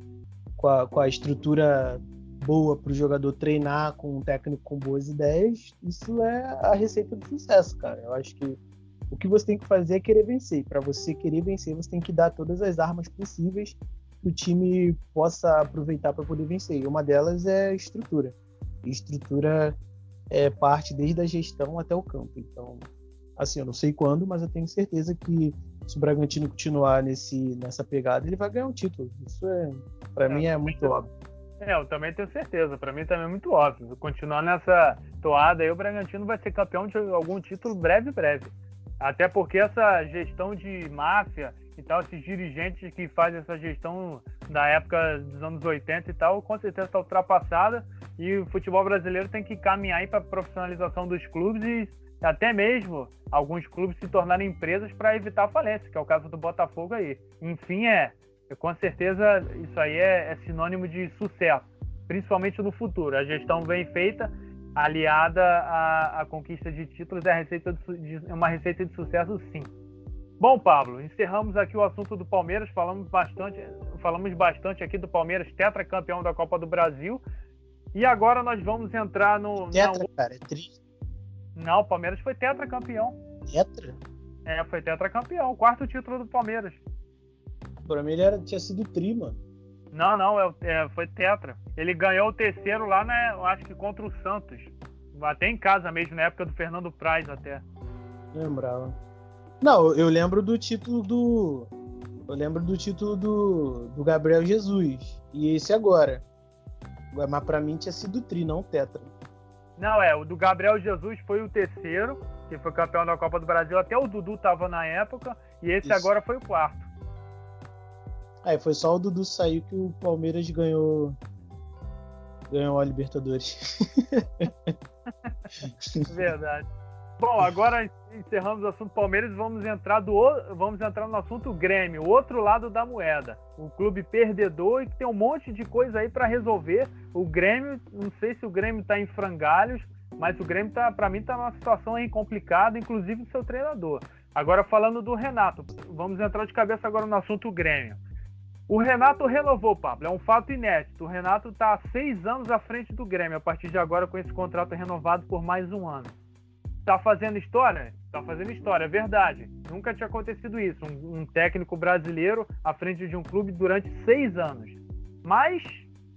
com a estrutura boa para o jogador treinar, com um técnico com boas ideias, isso é a receita do sucesso, cara. Eu acho que o que você tem que fazer é querer vencer. Para você querer vencer, você tem que dar todas as armas possíveis que o time possa aproveitar para poder vencer. E uma delas é estrutura. E estrutura é parte desde a gestão até o campo. Então, assim, eu não sei quando, mas eu tenho certeza que se o Bragantino continuar nessa pegada, ele vai ganhar um título. Isso para mim é muito óbvio. Eu também tenho certeza. Para mim também é muito óbvio. Continuar nessa toada aí, o Bragantino vai ser campeão de algum título breve. Até porque essa gestão de máfia e tal, esses dirigentes que fazem essa gestão da época dos anos 80 e tal, com certeza está ultrapassada, e o futebol brasileiro tem que caminhar para a profissionalização dos clubes e até mesmo alguns clubes se tornarem empresas para evitar a falência, que é o caso do Botafogo aí. Enfim, com certeza isso aí é sinônimo de sucesso, principalmente no futuro. A gestão bem feita, aliada à conquista de títulos, é uma receita de sucesso, sim. Bom, Pablo, encerramos aqui o assunto do Palmeiras, falamos bastante aqui do Palmeiras, tetracampeão da Copa do Brasil, e agora nós vamos entrar no... Cara, é triste. Não, o Palmeiras foi tetracampeão. Tetra? Foi tetracampeão, quarto título do Palmeiras. Pra mim tinha sido tri, mano. Não, foi tetra. Ele ganhou o terceiro lá, né, eu acho que contra o Santos. Até em casa mesmo, na época do Fernando Praz até. Lembrava. Não, eu lembro do título do Gabriel Jesus. E esse agora. Mas pra mim tinha sido tri, não tetra. Não, o do Gabriel Jesus foi o terceiro, que foi campeão da Copa do Brasil. Até o Dudu tava na época. E esse agora foi o quarto. Aí foi só o Dudu sair que o Palmeiras ganhou a Libertadores. Verdade. Bom, agora encerramos o assunto Palmeiras e vamos entrar no assunto Grêmio, o outro lado da moeda. Um clube perdedor e que tem um monte de coisa aí para resolver. O Grêmio, não sei se o Grêmio está em frangalhos, mas o Grêmio para mim tá numa situação aí complicada, inclusive do seu treinador. Agora falando do Renato, vamos entrar de cabeça agora no assunto Grêmio. O Renato renovou, Pablo, é um fato inédito. O Renato está há 6 anos à frente do Grêmio, a partir de agora com esse contrato renovado por mais um ano. Tá fazendo história? Tá fazendo história, é verdade. Nunca tinha acontecido isso, um técnico brasileiro à frente de um clube durante 6 anos. Mas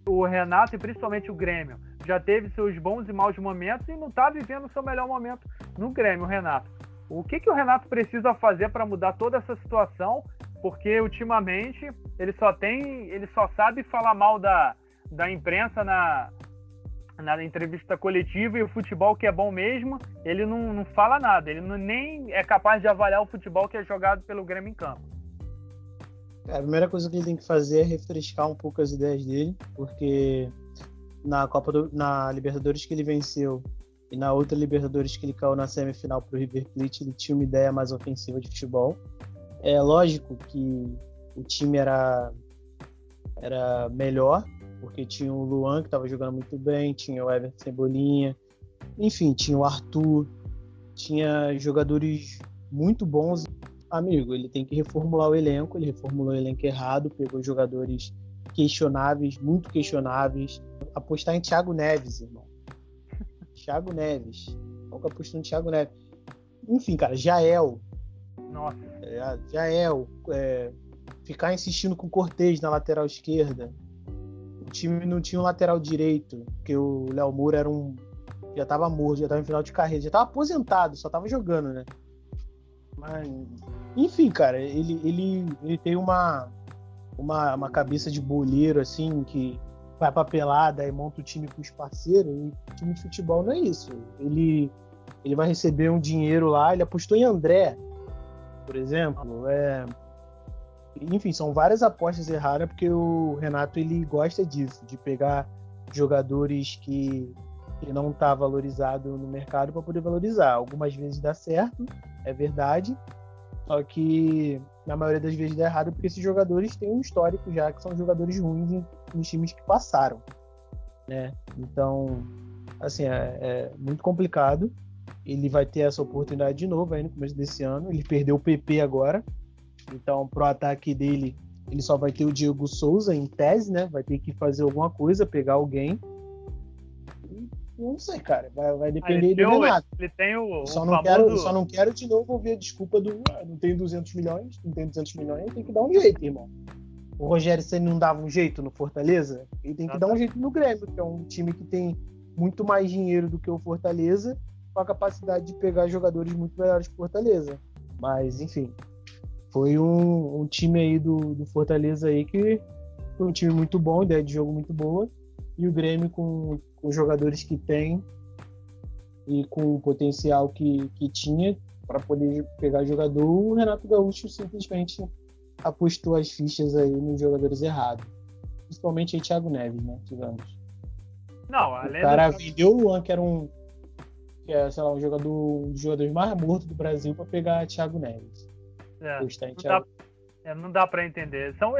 o Renato, e principalmente o Grêmio, já teve seus bons e maus momentos e não tá vivendo o seu melhor momento no Grêmio, o Renato. O que o Renato precisa fazer para mudar toda essa situação? Porque ultimamente ele só sabe falar mal da imprensa na entrevista coletiva, e o futebol que é bom mesmo, ele não fala nada, ele nem é capaz de avaliar o futebol que é jogado pelo Grêmio em campo. A primeira coisa que ele tem que fazer é refrescar um pouco as ideias dele, porque na Libertadores que ele venceu e na outra Libertadores que ele caiu na semifinal pro River Plate, ele tinha uma ideia mais ofensiva de futebol. É lógico que o time era melhor, porque tinha o Luan, que estava jogando muito bem, tinha o Everton Cebolinha, enfim, tinha o Arthur, tinha jogadores muito bons. Amigo, ele tem que reformular o elenco, ele reformulou o elenco errado, pegou jogadores questionáveis, muito questionáveis. Apostar em Thiago Neves, irmão. Thiago Neves. Qual que apostou em Thiago Neves? Enfim, cara, Jael. Nossa. Jael. Ficar insistindo com o Cortez na lateral esquerda. O time não tinha um lateral direito, porque o Léo Moura já estava morto, já estava em final de carreira, já estava aposentado, só estava jogando, né? Mas, enfim, cara, ele tem uma cabeça de boleiro, assim, que vai pra pelada e monta o time com os parceiros, e o time de futebol não é isso. Ele vai receber um dinheiro lá, ele apostou em André, por exemplo, enfim, são várias apostas erradas, porque o Renato ele gosta disso, de pegar jogadores que não tá valorizado no mercado para poder valorizar. Algumas vezes dá certo, é verdade, só que na maioria das vezes dá errado, porque esses jogadores têm um histórico já, que são jogadores ruins nos times que passaram, né? Então, assim, é muito complicado. Ele vai ter essa oportunidade de novo aí no começo desse ano. Ele perdeu o PP agora, então pro ataque dele ele só vai ter o Diego Souza em tese, né? Vai ter que fazer alguma coisa, pegar alguém. Não sei, cara. Vai depender do Renato. Ele tem o só não quero de novo ouvir a desculpa do não tem 200 milhões, tem que dar um jeito, irmão. o Rogério Ceni não dava um jeito no Fortaleza, ele tem que dar um jeito no Grêmio, que é um time que tem muito mais dinheiro do que o Fortaleza, com a capacidade de pegar jogadores muito melhores que o Fortaleza. Mas, enfim, foi um time aí do Fortaleza aí que foi um time muito bom, ideia de jogo muito boa, e o Grêmio com os jogadores que tem e com o potencial que tinha para poder pegar jogador, o Renato Gaúcho simplesmente apostou as fichas aí nos jogadores errados. Principalmente aí Thiago Neves, né? Digamos. Não, além o cara vendeu o Luan, que é, sei lá, um dos jogadores mais mortos do Brasil, para pegar Thiago Neves. Não dá para entender. São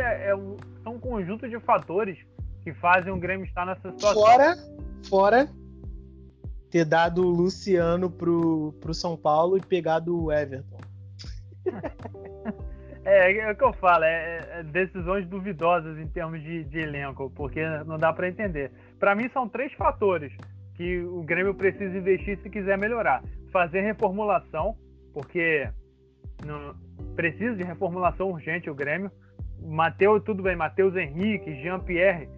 um conjunto de fatores que fazem o Grêmio estar nessa situação. Fora ter dado o Luciano pro São Paulo e pegado o Everton. É o que eu falo, decisões duvidosas em termos de elenco, porque não dá para entender. Para mim são 3 fatores que o Grêmio precisa investir se quiser melhorar. Fazer reformulação, porque precisa de reformulação urgente o Grêmio. Matheus Henrique, Jean-Pierre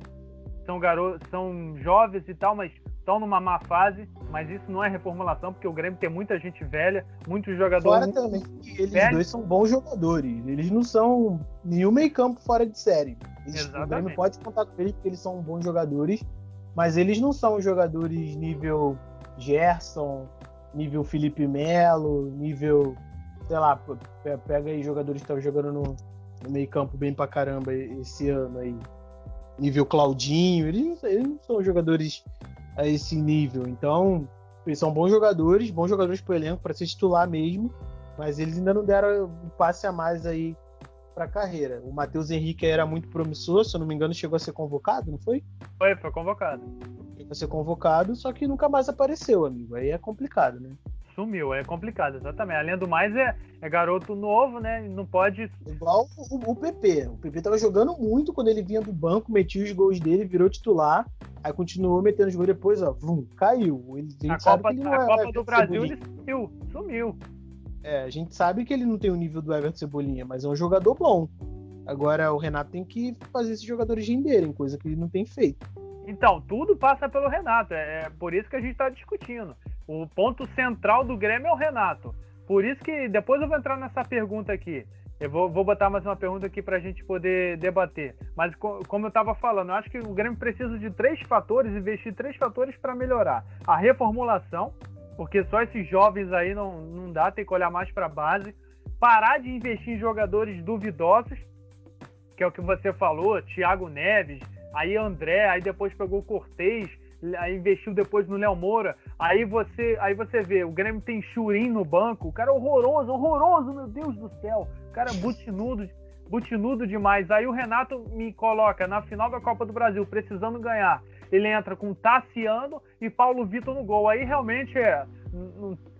são jovens e tal, mas estão numa má fase, mas isso não é reformulação, porque o Grêmio tem muita gente velha, muitos jogadores... Fora também que eles dois são bons jogadores, eles não são nenhum meio campo fora de série. O Grêmio pode contar com eles porque eles são bons jogadores, mas eles não são jogadores nível Gerson, nível Felipe Melo, nível, sei lá, pega aí jogadores que estavam jogando no meio campo bem pra caramba esse ano aí, nível Claudinho, eles não são jogadores a esse nível. Então, eles são bons jogadores pro elenco, para ser titular mesmo, mas eles ainda não deram um passe a mais aí pra carreira. O Matheus Henrique era muito promissor, se eu não me engano, chegou a ser convocado, não foi? Foi convocado. Chegou a ser convocado, só que nunca mais apareceu, amigo. Aí é complicado, né? Sumiu, é complicado, exatamente. Além do mais, é garoto novo, né? Não pode... Igual o PP. O PP tava jogando muito quando ele vinha do banco, metia os gols dele, virou titular, aí continuou metendo os gols depois, ó, caiu. A Copa do Brasil ele sumiu. A gente sabe que ele não tem o nível do Everton Cebolinha, mas é um jogador bom. Agora o Renato tem que fazer esses jogadores renderem, coisa que ele não tem feito. Então, tudo passa pelo Renato, é por isso que a gente está discutindo. O ponto central do Grêmio é o Renato. Por isso que, depois eu vou entrar nessa pergunta aqui. Eu vou botar mais uma pergunta aqui para a gente poder debater. Mas, como eu estava falando, eu acho que o Grêmio precisa de 3 fatores, investir 3 fatores para melhorar. A reformulação, porque só esses jovens aí não dá, tem que olhar mais para a base. Parar de investir em jogadores duvidosos, que é o que você falou, Thiago Neves, aí André, aí depois pegou o Cortez, aí investiu depois no Léo Moura, aí você vê, o Grêmio tem Churin no banco, o cara é horroroso, meu Deus do céu, o cara é butinudo demais. Aí o Renato me coloca na final da Copa do Brasil, precisando ganhar, ele entra com Tassiano e Paulo Vitor no gol, aí realmente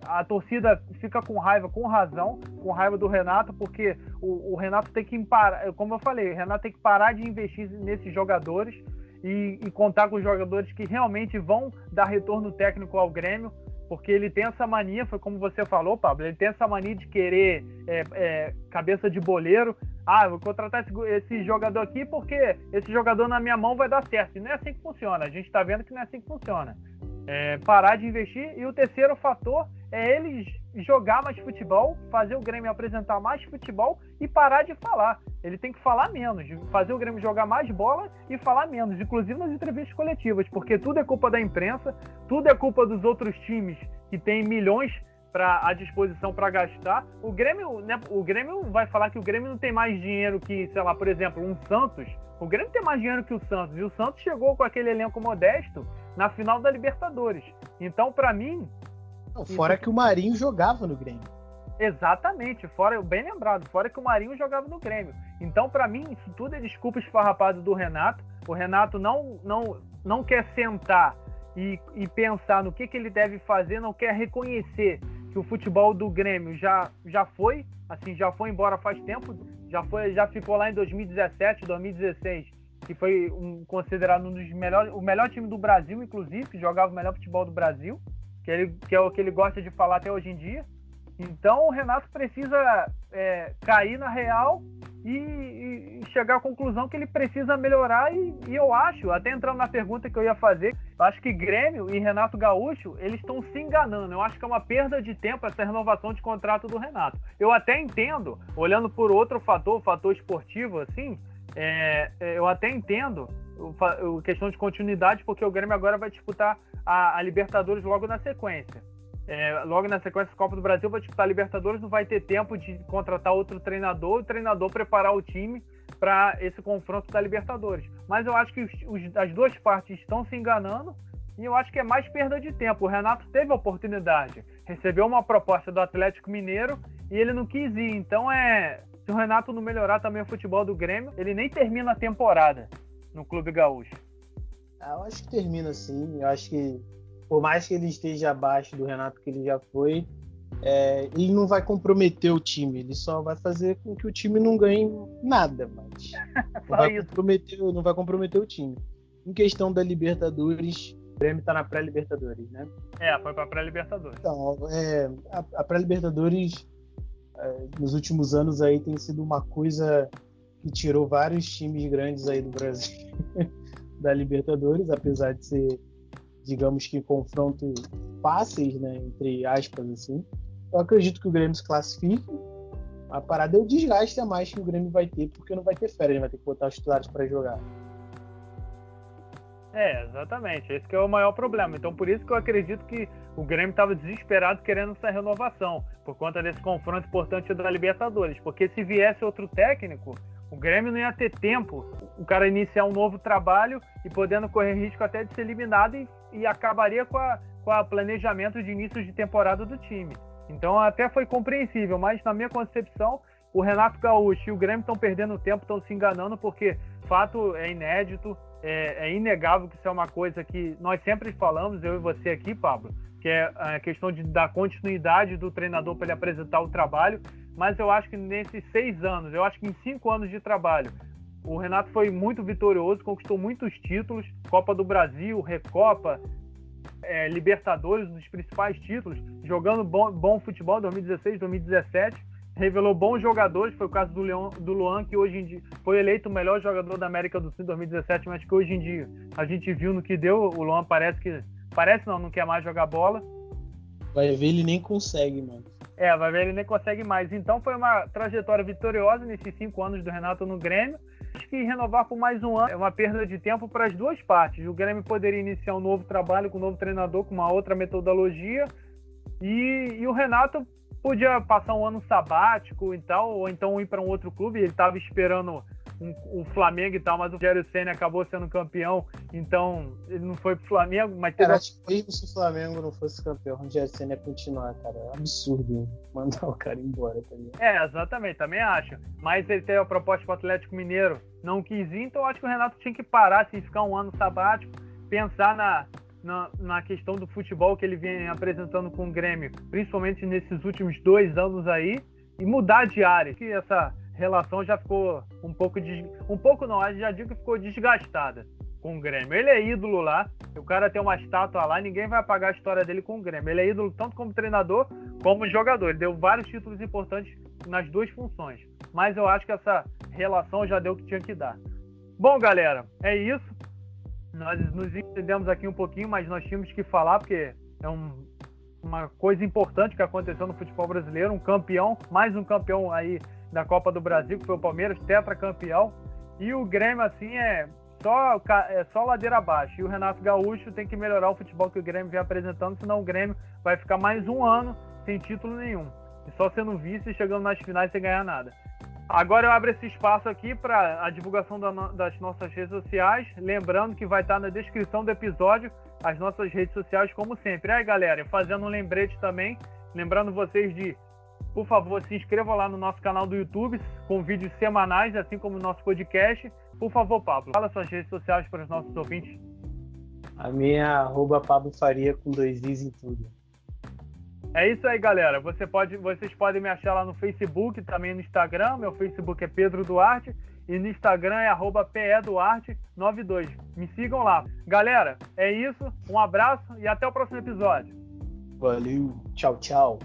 a torcida fica com raiva, com razão, com raiva do Renato, porque o Renato tem que parar, como eu falei, o Renato tem que parar de investir nesses jogadores e contar com os jogadores que realmente vão dar retorno técnico ao Grêmio, porque ele tem essa mania, foi como você falou, Pablo, ele tem essa mania de querer cabeça de boleiro. Vou contratar esse jogador aqui porque esse jogador na minha mão vai dar certo. E não é assim que funciona, a gente está vendo que não é assim que funciona. Parar de investir. E o terceiro fator é ele jogar mais futebol, fazer o Grêmio apresentar mais futebol e parar de falar. Ele tem que falar menos, fazer o Grêmio jogar mais bola e falar menos, inclusive nas entrevistas coletivas, porque tudo é culpa da imprensa, tudo é culpa dos outros times que têm milhões à disposição para gastar. O Grêmio vai falar que o Grêmio não tem mais dinheiro que, sei lá, por exemplo, um Santos. O Grêmio tem mais dinheiro que o Santos, e o Santos chegou com aquele elenco modesto na final da Libertadores. Então, para mim... Fora que o Marinho jogava no Grêmio. Exatamente, bem lembrado, fora que o Marinho jogava no Grêmio. Então, para mim, isso tudo é desculpa esfarrapada do Renato. O Renato não quer sentar e pensar no que ele deve fazer, não quer reconhecer que o futebol do Grêmio já foi embora faz tempo, já ficou lá em 2017, 2016, que foi considerado o melhor time do Brasil, inclusive, que jogava o melhor futebol do Brasil, que é o que ele gosta de falar até hoje em dia. Então o Renato precisa cair na real e chegar à conclusão que ele precisa melhorar. E eu acho, até entrando na pergunta que eu ia fazer, eu acho que Grêmio e Renato Gaúcho, eles estão se enganando. Eu acho que é uma perda de tempo essa renovação de contrato do Renato. Eu até entendo, olhando por outro fator, o fator esportivo, assim, eu até entendo a questão de continuidade, porque o Grêmio agora vai disputar a Libertadores logo na sequência. Logo na sequência da Copa do Brasil vai disputar a Libertadores, não vai ter tempo de contratar outro treinador, o treinador preparar o time para esse confronto da Libertadores. Mas eu acho que as duas partes estão se enganando e eu acho que é mais perda de tempo. O Renato teve a oportunidade, recebeu uma proposta do Atlético Mineiro e ele não quis ir. Então se o Renato não melhorar também o futebol do Grêmio, ele nem termina a temporada no Clube Gaúcho. Eu acho que termina sim. Eu acho que por mais que ele esteja abaixo do Renato que ele já foi, ele não vai comprometer o time, ele só vai fazer com que o time não ganhe nada, mas não vai comprometer o time. Em questão da Libertadores, o Grêmio está na pré-Libertadores, né? Foi para a pré-Libertadores. Então, a pré-Libertadores nos últimos anos aí tem sido uma coisa que tirou vários times grandes aí do Brasil da Libertadores, apesar de ser, digamos que, confrontos fáceis, né, entre aspas, assim. Eu acredito que o Grêmio se classifique. A parada é o desgaste a mais que o Grêmio vai ter, porque não vai ter férias, vai ter que botar os titulares para jogar. Exatamente. Esse que é o maior problema. Então, por isso que eu acredito que o Grêmio estava desesperado querendo essa renovação, por conta desse confronto importante da Libertadores. Porque se viesse outro técnico, o Grêmio não ia ter tempo, o cara iniciar um novo trabalho e podendo correr risco até de ser eliminado e acabaria com a planejamento de início de temporada do time. Então até foi compreensível, mas na minha concepção, o Renato Gaúcho e o Grêmio estão perdendo tempo, estão se enganando, porque fato é inédito, é inegável que isso é uma coisa que nós sempre falamos, eu e você aqui, Pablo, que é a questão da continuidade do treinador para ele apresentar o trabalho. Mas eu acho que nesses 6 anos, eu acho que em 5 anos de trabalho, o Renato foi muito vitorioso, conquistou muitos títulos, Copa do Brasil, Recopa, Libertadores, os principais títulos, jogando bom futebol em 2016, 2017, revelou bons jogadores, foi o caso do Luan, que hoje em dia foi eleito o melhor jogador da América do Sul em 2017, mas que hoje em dia a gente viu no que deu, o Luan não quer mais jogar bola. Vai ver, ele nem consegue, mano. Vai ver, ele nem consegue mais. Então foi uma trajetória vitoriosa nesses 5 anos do Renato no Grêmio. Acho que renovar por mais um ano é uma perda de tempo para as duas partes. O Grêmio poderia iniciar um novo trabalho com um novo treinador, com uma outra metodologia. E o Renato podia passar um ano sabático e tal, ou então ir para um outro clube. Ele estava esperando o Flamengo e tal, mas o Rogério Ceni acabou sendo campeão, então ele não foi pro Flamengo, mas cara, acho que mesmo se o Flamengo não fosse campeão, o Rogério Ceni ia continuar, cara. É absurdo mandar o cara embora, tá ligado? Exatamente, também acho. Mas ele teve a proposta pro Atlético Mineiro, não quis ir, então eu acho que o Renato tinha que parar, assim, ficar um ano sabático, pensar na questão do futebol que ele vem apresentando com o Grêmio, principalmente nesses últimos 2 anos aí, e mudar de área, que essa relação já ficou já digo que ficou desgastada com o Grêmio. Ele é ídolo lá, o cara tem uma estátua lá, ninguém vai apagar a história dele com o Grêmio. Ele é ídolo tanto como treinador como jogador, ele deu vários títulos importantes nas duas funções, mas eu acho que essa relação já deu o que tinha que dar. Bom, galera, é isso. Nós nos entendemos aqui um pouquinho, mas nós tínhamos que falar, porque é uma coisa importante que aconteceu no futebol brasileiro, mais um campeão aí da Copa do Brasil, que foi o Palmeiras, tetracampeão, e o Grêmio, assim, é só ladeira abaixo, e o Renato Gaúcho tem que melhorar o futebol que o Grêmio vem apresentando, senão o Grêmio vai ficar mais um ano sem título nenhum, e só sendo vice e chegando nas finais sem ganhar nada. Agora eu abro esse espaço aqui para a divulgação das nossas redes sociais, lembrando que vai estar na descrição do episódio as nossas redes sociais, como sempre. Aí, galera, fazendo um lembrete também, lembrando vocês de, por favor, se inscrevam lá no nosso canal do YouTube, com vídeos semanais, assim como o nosso podcast. Por favor, Pablo, fala suas redes sociais para os nossos ouvintes. A minha é @Pablo Faria, com 2 Is em tudo. É isso aí, galera. Vocês podem me achar lá no Facebook, também no Instagram. Meu Facebook é Pedro Duarte e no Instagram é @PEDuarte92. Me sigam lá. Galera, é isso. Um abraço e até o próximo episódio. Valeu. Tchau, tchau.